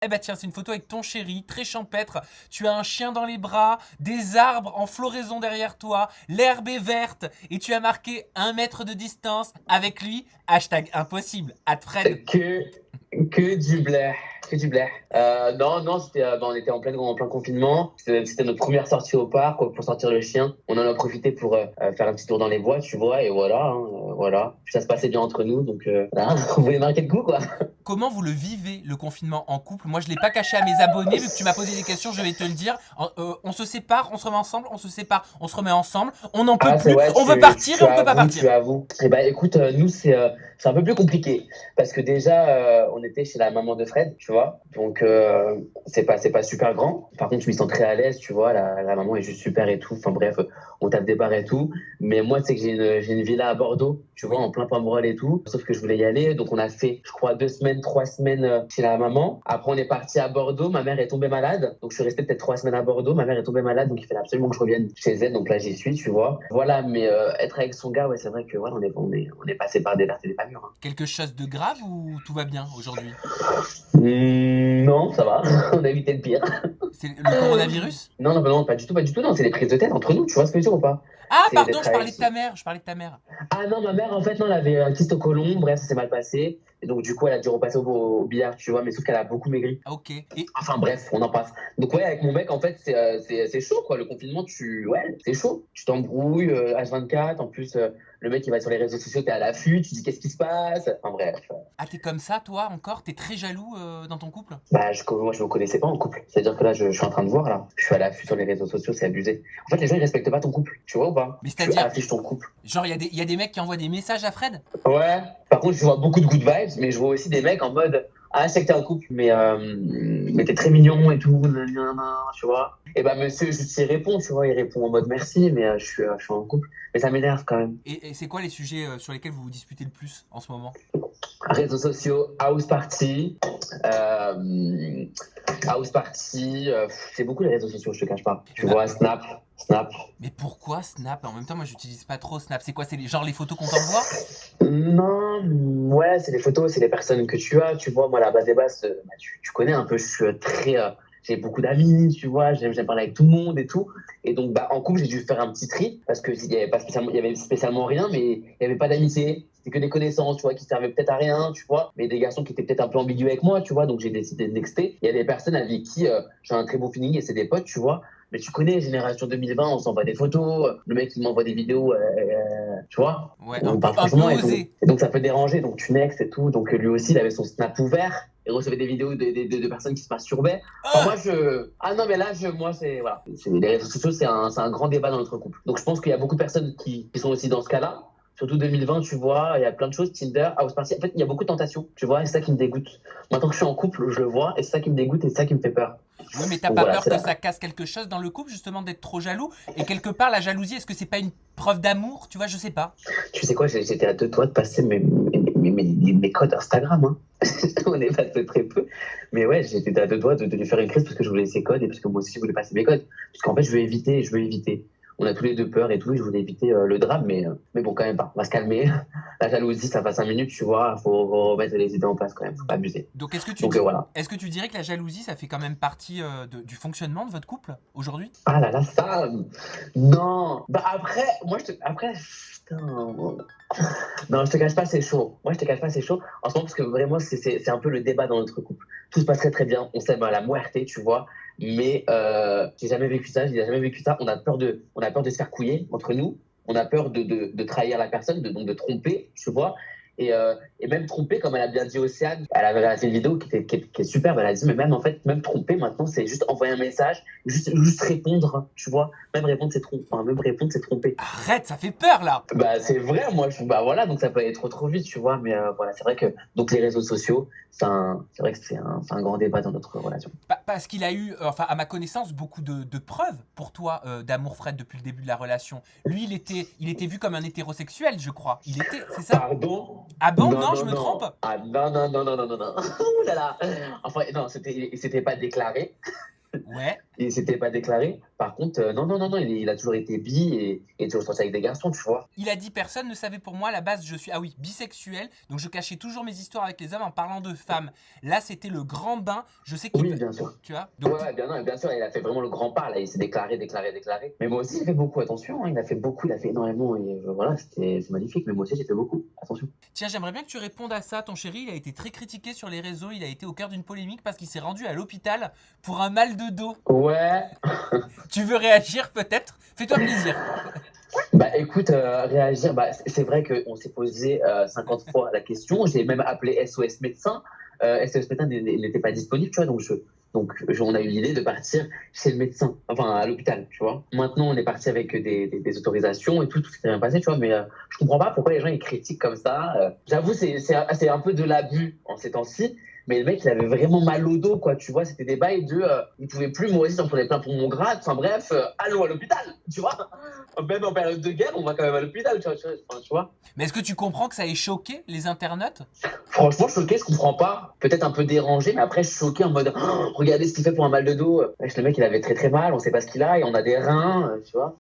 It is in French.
Eh bah tiens, c'est une photo avec ton chéri, très champêtre. Tu as un chien dans les bras, des arbres en floraison derrière toi, l'herbe est verte et tu as marqué 1 mètre de distance avec lui. Hashtag impossible. Fred. Que, que du blé. Que du blé. Non, non, on était en plein confinement. C'était notre première sortie au parc pour sortir le chien. On en a profité pour faire un petit tour dans les bois, tu vois, et voilà, hein, voilà. Puis ça se passait bien entre nous, donc voilà, on voulait marquer le coup, quoi. Comment vous le vivez, le confinement en couple? Moi, je ne l'ai pas caché à mes abonnés. Vu que tu m'as posé des questions, je vais te le dire. On se sépare, on se remet ensemble, on se sépare, on se remet ensemble. On n'en peut Ah, c'est plus. ouais, On veut partir et tu on peut pas avoues, partir. tu avoues. Eh ben, écoute, nous, c'est un peu plus compliqué. Parce que déjà, on était chez la maman de Fred, tu vois. Donc, c'est pas super grand. Par contre, je m'y sens très à l'aise, tu vois. La maman est juste super et tout. Enfin, bref, on tape des barres et tout. Mais moi, c'est que j'ai une villa à Bordeaux, tu vois, Oui. en plein Pomerol et tout. Sauf que je voulais y aller. Donc, on a fait, je crois, 2 semaines, 3 semaines chez la maman. Après, on est parti à Bordeaux. Ma mère est tombée malade. Donc, je suis resté peut-être 3 semaines à Bordeaux. Ma mère est tombée malade. Donc, il fallait absolument que je revienne chez elle. Donc, là, j'y suis, tu vois. Voilà, mais être avec son gars, ouais, c'est vrai que voilà, on est passé par des vertes et des pas mûres, hein. Quelque chose de grave ou tout va bien aujourd'hui? Non, ça va. On a évité le pire. C'est le coronavirus? Non, non, non, pas du tout, pas du tout. Non, c'est des prises de tête entre nous. Tu vois ce que je veux dire ou pas? Ah, C'est pardon, d'être je parlais avec. de ta mère. Je parlais de ta mère. Ah non, ma mère, en fait, non, elle avait un kyste au côlon. Bref, ça s'est mal passé. Et donc, du coup, elle a dû repasser au billard, tu vois. Mais sauf qu'elle a beaucoup maigri. Ah, ok. Et Enfin, bref, on en passe. Donc, ouais, avec mon mec, en fait, c'est chaud, quoi. Le confinement, ouais, c'est chaud. Tu t'embrouilles, H24. En plus, le mec, il va sur les réseaux sociaux, t'es à l'affût. Tu dis qu'est-ce qui se passe. Enfin, bref. ah, t'es comme ça, toi, encore? T'es très jaloux dans ton couple? Bah, moi, je me connaissais pas en couple. C'est-à-dire que là, je suis en train de voir, là. Je suis à l'affût sur les réseaux sociaux, c'est abusé. En fait, les gens, ils respectent pas ton couple. Tu vois ou pas? Mais Tu c'est-à-dire, affiches ton couple. genre, il y a des mecs qui envoient des messages à Fred? Ouais. Par contre, je vois beaucoup de good vibes, mais je vois aussi des mecs en mode, ah, je sais que t'es en couple, mais t'es très mignon et tout, nanana, tu vois. Et bah, monsieur, juste, il répond, tu vois, il répond en mode merci, mais je suis en couple. Mais ça m'énerve quand même. Et c'est quoi les sujets sur lesquels vous vous disputez le plus en ce moment? Réseaux sociaux, euh, house party, c'est beaucoup les réseaux sociaux, je te cache pas. Eh Tu ben, vois, Snap. mais pourquoi Snap? En même temps, moi, j'utilise pas trop Snap. C'est quoi? Genre les photos qu'on t'envoie? Non, ouais, c'est les photos, c'est les personnes que tu as. Tu vois, moi, la base des bases, bah, tu connais un peu, je suis très. J'ai beaucoup d'amis, tu vois, j'aime parler avec tout le monde et tout. Et donc, bah, en couple, j'ai dû faire un petit tri parce qu'il y avait pas spécialement, il y avait spécialement rien, mais il y avait pas d'amitié. C'était que des connaissances, tu vois, qui servaient peut-être à rien, tu vois, mais des garçons qui étaient peut-être un peu ambigus avec moi, tu vois. Donc, j'ai décidé de nexter. Il y a des personnes avec qui j'ai un très bon feeling et c'est des potes, tu vois. Mais tu connais, génération 2020, on s'envoie des photos, le mec il m'envoie des vidéos, tu vois, Ouais, on parle un peu franchement osé. et donc ça peut déranger, donc tu next et tout, donc lui aussi il avait son snap ouvert et recevait des vidéos de personnes qui se masturbaient. Enfin Ah, ah non mais là moi c'est, voilà, les réseaux sociaux c'est un grand débat dans notre couple. Donc je pense qu'il y a beaucoup de personnes qui sont aussi dans ce cas-là. Surtout 2020, tu vois, il y a plein de choses, Tinder, House Party. En fait, il y a beaucoup de tentations, tu vois, et c'est ça qui me dégoûte. Maintenant que je suis en couple, je le vois, et c'est ça qui me dégoûte, et c'est ça qui me fait peur. ouais, mais t'as Donc pas voilà, peur c'est que là. ça casse quelque chose dans le couple, justement, d'être trop jaloux? Et quelque part, la jalousie, est-ce que c'est pas une preuve d'amour? Tu vois, je sais pas. Tu sais quoi, j'étais à 2 doigts de passer mes codes Instagram, hein. On est passé très peu. Mais ouais, j'étais à 2 doigts de lui faire une crise parce que je voulais ses codes et parce que moi aussi je voulais passer mes codes. Parce qu'en fait, je veux éviter. On a tous les deux peur et tout, et je voulais éviter le drame, mais bon, quand même pas. On va se calmer. La jalousie, ça fait 5 minutes, tu vois. Faut remettre les idées en place quand même, faut pas abuser. Donc, Donc voilà. est-ce que tu dirais que la jalousie, ça fait quand même partie du fonctionnement de votre couple aujourd'hui? Ah là là, ça. Non. Bah après, après, putain. Non, je te cache pas, c'est chaud. Moi, je te cache pas, c'est chaud. En ce moment, parce que vraiment, c'est un peu le débat dans notre couple. Tout se passe très très bien. On s'aime à la muerte, tu vois. Mais j'ai jamais vécu ça. J'ai jamais vécu ça. On a peur de se faire couiller entre nous. On a peur de trahir la personne, donc de tromper, tu vois. Et même tromper, comme elle a bien dit Océane, elle a fait une vidéo qui est superbe. Elle a dit, mais même en fait, même tromper maintenant, c'est juste envoyer un message, juste répondre, tu vois. Même répondre, c'est tromper. Enfin, même répondre, c'est tromper. Arrête, ça fait peur là! Bah, c'est vrai, bah voilà, donc ça peut aller trop vite, tu vois, mais voilà, c'est vrai que donc les réseaux sociaux, c'est vrai que c'est un grand débat dans notre relation. Parce qu'il a eu, enfin, à ma connaissance, beaucoup de preuves pour toi d'amour Fred depuis le début de la relation. Lui, il était vu comme un hétérosexuel, je crois. Il était, c'est ça? Pardon? Ah bon? Non, Non, je non, me trompe? non. Ah non, non, non, non, non, non, non. Ouh là là. Enfin, non, il s'était pas déclaré. Ouais. Il s'était pas déclaré. Par contre, non, il a toujours été bi et toujours sorti avec des garçons, tu vois. Il a dit personne ne savait pour moi à la base je suis bisexuel, donc je cachais toujours mes histoires avec les hommes en parlant de femmes. Là c'était le grand bain, je sais qu'il Oui, bien sûr. tu vois. Donc Ouais, bien sûr, il a fait vraiment le grand pas, là, il s'est déclaré. Mais moi aussi, j'ai fait beaucoup, attention, hein, il a fait énormément, et voilà, c'est magnifique, mais moi aussi, j'ai fait beaucoup, attention. tiens, j'aimerais bien que tu répondes à ça. Ton chéri, il a été très critiqué sur les réseaux, il a été au cœur d'une polémique parce qu'il s'est rendu à l'hôpital pour un mal de dos. Ouais, Tu veux réagir peut-être? Fais-toi plaisir. bah écoute, réagir, bah c'est vrai qu'on s'est posé 50 fois la question, j'ai même appelé SOS médecin, SOS médecin n'était pas disponible, tu vois, on a eu l'idée de partir chez le médecin, enfin à l'hôpital, tu vois. Maintenant, on est parti avec des autorisations et tout s'est bien passé, tu vois, mais je comprends pas pourquoi les gens ils critiquent comme ça. J'avoue, c'est un peu de l'abus en ces temps-ci, mais le mec, il avait vraiment mal au dos, quoi, tu vois, c'était des bails il pouvait plus, moi aussi, j'en prenais plein pour mon grade, enfin bref, allons à l'hôpital, tu vois. Même en période de guerre, on va quand même à l'hôpital, tu vois. Mais est-ce que tu comprends que ça ait choqué les internautes? Franchement, choqué, je comprends pas. Peut-être un peu dérangé, mais après, je suis choqué en mode, oh, regardez ce qu'il fait pour un mal de dos. Le mec, il avait très très mal, on sait pas ce qu'il a, et on a des reins, tu vois.